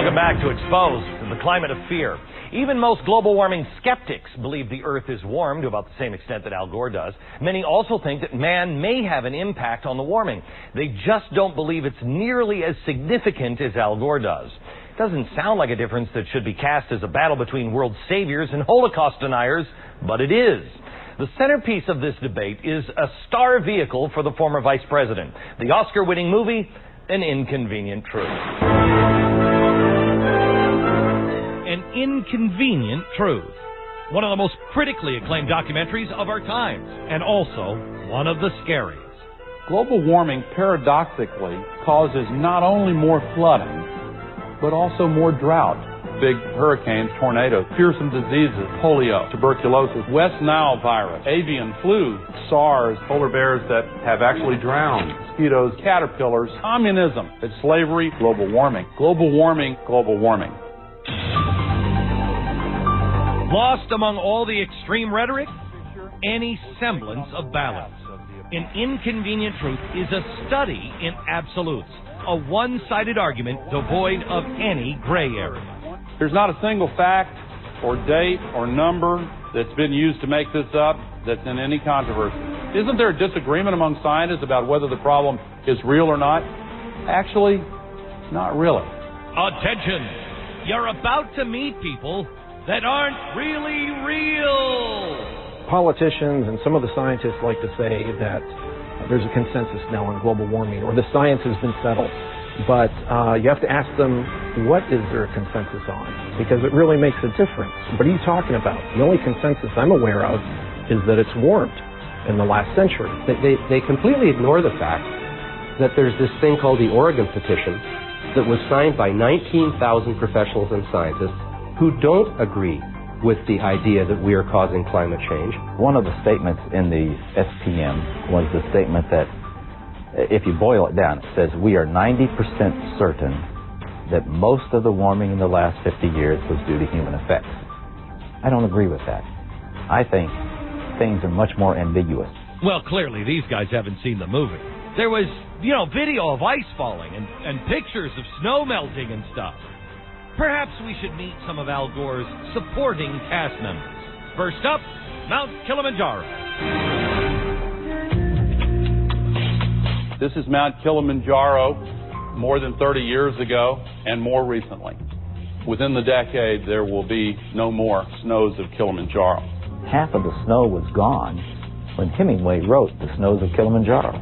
Welcome back to Exposed, the climate of fear. Even most global warming skeptics believe the Earth is warm to about the same extent that Al Gore does. Many also think that man may have an impact on the warming. They just don't believe it's nearly as significant as Al Gore does. It doesn't sound like a difference that should be cast as a battle between world saviors and Holocaust deniers, but it is. The centerpiece of this debate is a star vehicle for the former vice president, the Oscar-winning movie, An Inconvenient Truth. An Inconvenient Truth. One of the most critically acclaimed documentaries of our times, and also one of the scariest. Global warming paradoxically causes not only more flooding, but also more drought. Big hurricanes, tornadoes, fearsome diseases, polio, tuberculosis, West Nile virus, avian flu, SARS, polar bears that have actually drowned, mosquitoes, caterpillars, communism, it's slavery, global warming, global warming, global warming. Lost among all the extreme rhetoric, any semblance of balance. An Inconvenient Truth is a study in absolutes, a one-sided argument devoid of any gray area. There's not a single fact or date or number that's been used to make this up that's in any controversy. Isn't there a disagreement among scientists about whether the problem is real or not? Actually, not really. Attention! You're about to meet people that aren't really real. Politicians and some of the scientists like to say that there's a consensus now on global warming, or the science has been settled. But you have to ask them, what is there a consensus on? Because it really makes a difference. What are you talking about? The only consensus I'm aware of is that it's warmed in the last century. They completely ignore the fact that there's this thing called the Oregon Petition that was signed by 19,000 professionals and scientists who don't agree with the idea that we are causing climate change. One of the statements in the SPM was the statement that, if you boil it down, it says we are 90% certain that most of the warming in the last 50 years was due to human effects. I don't agree with that. I think things are much more ambiguous. Well, clearly these guys haven't seen the movie. There was, video of ice falling and pictures of snow melting and stuff. Perhaps we should meet some of Al Gore's supporting cast members. First up, Mount Kilimanjaro. This is Mount Kilimanjaro more than 30 years ago and more recently. Within the decade, there will be no more snows of Kilimanjaro. Half of the snow was gone when Hemingway wrote The Snows of Kilimanjaro.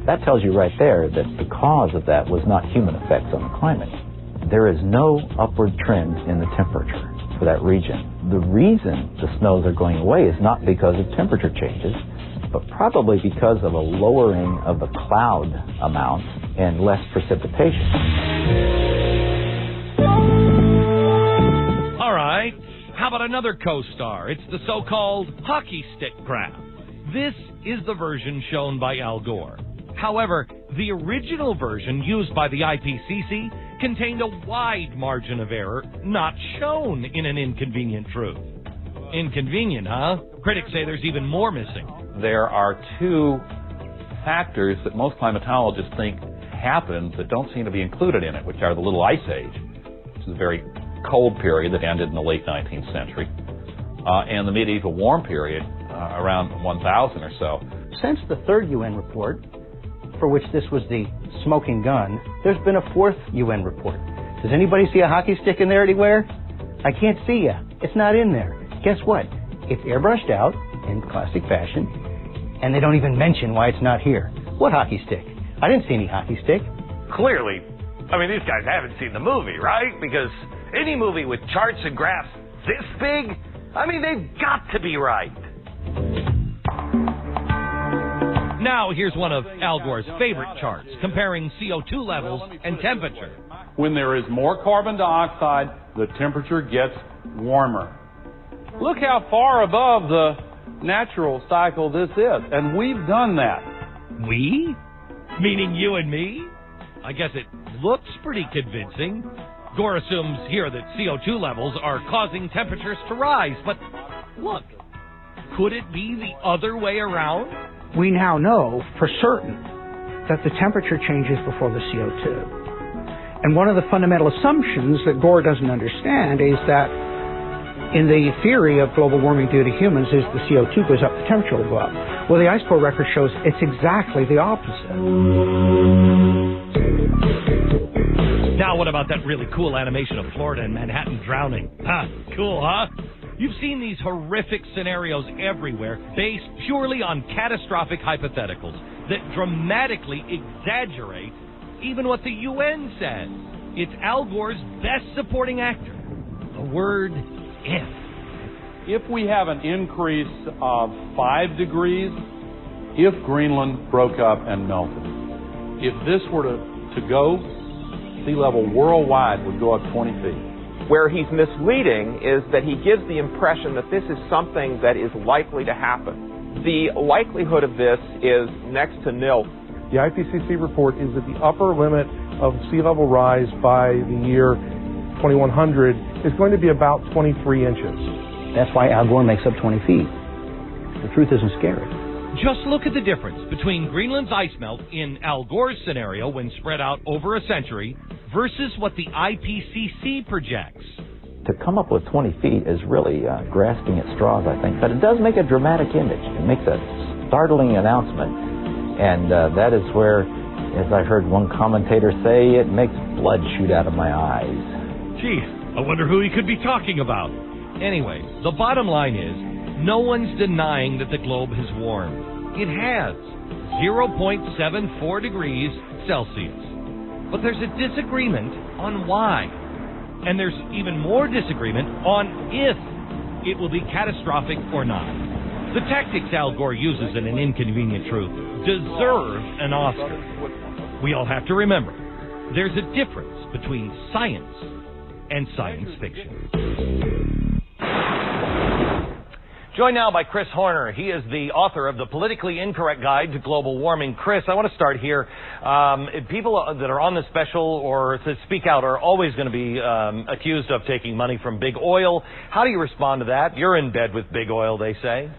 That tells you right there that the cause of that was not human effects on the climate. There is no upward trend in the temperature for that region. The reason the snows are going away is not because of temperature changes, but probably because of a lowering of the cloud amount and less precipitation. All right, how about another co-star? It's the so-called hockey stick graph. This is the version shown by Al Gore. However, the original version used by the IPCC contained a wide margin of error not shown in An Inconvenient Truth. Inconvenient, huh? Critics say there's even more missing. There are two factors that most climatologists think happened that don't seem to be included in it, which are the Little Ice Age, which is a very cold period that ended in the late 19th century, and the medieval warm period around 1000 or so. Since the third UN report, for which this was the smoking gun, there's been a fourth UN report. Does anybody see a hockey stick in there anywhere? I can't see you. It's not in there. Guess what? It's airbrushed out in classic fashion, and they don't even mention why it's not here. What hockey stick? I didn't see any hockey stick. Clearly, these guys haven't seen the movie, right? Because any movie with charts and graphs this big, they've got to be right. Now, here's one of Al Gore's favorite charts, comparing CO2 levels and temperature. When there is more carbon dioxide, the temperature gets warmer. Look how far above the natural cycle this is, and we've done that. We? Meaning you and me? I guess it looks pretty convincing. Gore assumes here that CO2 levels are causing temperatures to rise, but look, could it be the other way around? We now know for certain that the temperature changes before the CO2. And one of the fundamental assumptions that Gore doesn't understand is that in the theory of global warming due to humans is the CO2 goes up, the temperature will go up. Well, the ice core record shows it's exactly the opposite. Now what about that really cool animation of Florida and Manhattan drowning? Cool, huh? You've seen these horrific scenarios everywhere based purely on catastrophic hypotheticals that dramatically exaggerate even what the UN says. It's Al Gore's best supporting actor. The word if. If we have an increase of 5 degrees, if Greenland broke up and melted, if this were to go, sea level worldwide would go up 20 feet. Where he's misleading is that he gives the impression that this is something that is likely to happen. The likelihood of this is next to nil. The IPCC report is that the upper limit of sea level rise by the year 2100 is going to be about 23 inches. That's why Al Gore makes up 20 feet. The truth isn't scary. Just look at the difference between Greenland's ice melt in Al Gore's scenario when spread out over a century versus what the IPCC projects. To come up with 20 feet is really grasping at straws, I think. But it does make a dramatic image. It makes a startling announcement. And that is where, as I heard one commentator say, it makes blood shoot out of my eyes. Gee, I wonder who he could be talking about. Anyway, the bottom line is, no one's denying that the globe has warmed. It has. 0.74 degrees Celsius. But there's a disagreement on why. And there's even more disagreement on if it will be catastrophic or not. The tactics Al Gore uses in An Inconvenient Truth deserve an Oscar. We all have to remember, there's a difference between science and science fiction. Joined now by Chris Horner. He is the author of The Politically Incorrect Guide to Global Warming. Chris, I want to start here. People that are on the special or to speak out are always going to be accused of taking money from big oil. How do you respond to that? You're in bed with big oil, they say.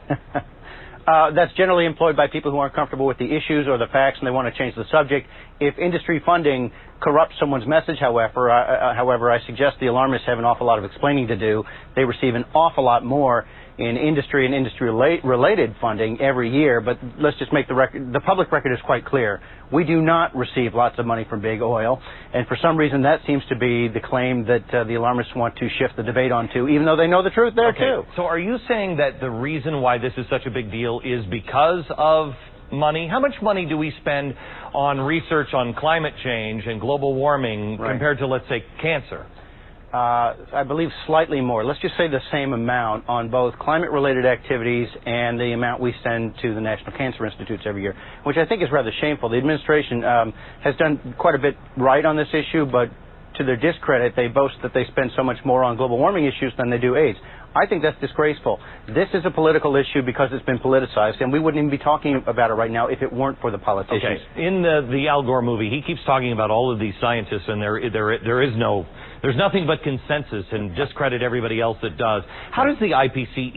That's generally employed by people who aren't comfortable with the issues or the facts and they want to change the subject. If industry funding corrupts someone's message, however, I suggest the alarmists have an awful lot of explaining to do. They receive an awful lot more in industry and industry-related funding every year, but let's just make the public record is quite clear. We do not receive lots of money from big oil, and for some reason that seems to be the claim that the alarmists want to shift the debate onto, even though they know the truth there too. So are you saying that the reason why this is such a big deal is because of money? How much money do we spend on research on climate change and global warming compared to, let's say, cancer? I believe slightly more. Let's just say the same amount on both climate-related activities and the amount we send to the National Cancer Institutes every year, which I think is rather shameful. The administration has done quite a bit right on this issue, but to their discredit, they boast that they spend so much more on global warming issues than they do AIDS. I think that's disgraceful. This is a political issue because it's been politicized, and we wouldn't even be talking about it right now if it weren't for the politicians. Okay. In the Al Gore movie, he keeps talking about all of these scientists, and there's nothing but consensus, and discredit everybody else that does. How does the IPCC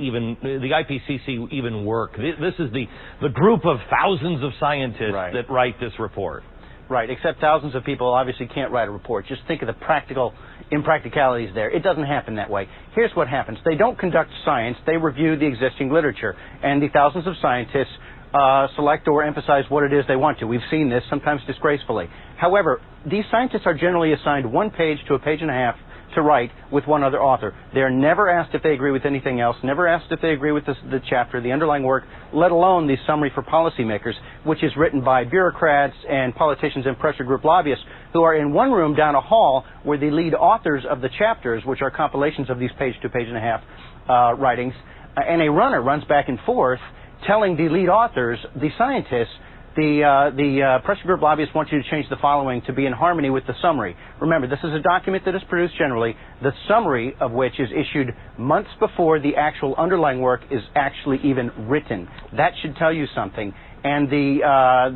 even work? This is the group of thousands of scientists that write this report. Right, except thousands of people obviously can't write a report. Just think of the impracticalities there. It doesn't happen that way. Here's what happens. They don't conduct science. They review the existing literature. And the thousands of scientists select or emphasize what it is they want to. We've seen this, sometimes disgracefully. However, these scientists are generally assigned 1 page to a page and a half to write with one other author. They're never asked if they agree with anything else, never asked if they agree with the chapter, the underlying work, let alone the summary for policymakers, which is written by bureaucrats and politicians and pressure group lobbyists who are in one room down a hall where the lead authors of the chapters, which are compilations of these page to page and a half writings, and a runner runs back and forth telling the lead authors, the scientists, the pressure group lobbyists want you to change the following to be in harmony with the summary. Remember, this is a document that is produced generally, the summary of which is issued months before the actual underlying work is actually even written. That should tell you something. And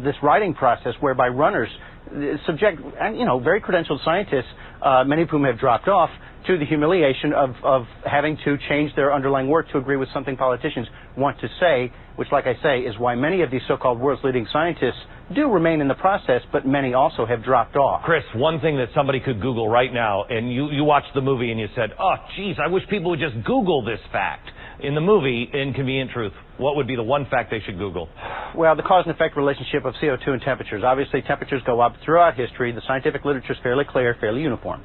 this writing process whereby runners subject, very credentialed scientists, many of whom have dropped off, to the humiliation of having to change their underlying work to agree with something politicians want to say, which, like I say, is why many of these so-called world's leading scientists do remain in the process, but many also have dropped off. Chris, one thing that somebody could Google right now, and you watched the movie and you said, oh, geez, I wish people would just Google this fact. In the movie, Inconvenient Truth, what would be the one fact they should Google? Well, the cause and effect relationship of CO2 and temperatures. Obviously, temperatures go up throughout history. The scientific literature is fairly clear, fairly uniform.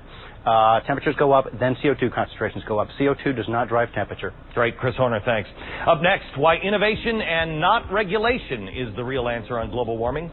Temperatures go up, then CO2 concentrations go up. CO2 does not drive temperature. Great. Chris Horner, thanks. Up next, why innovation and not regulation is the real answer on global warming.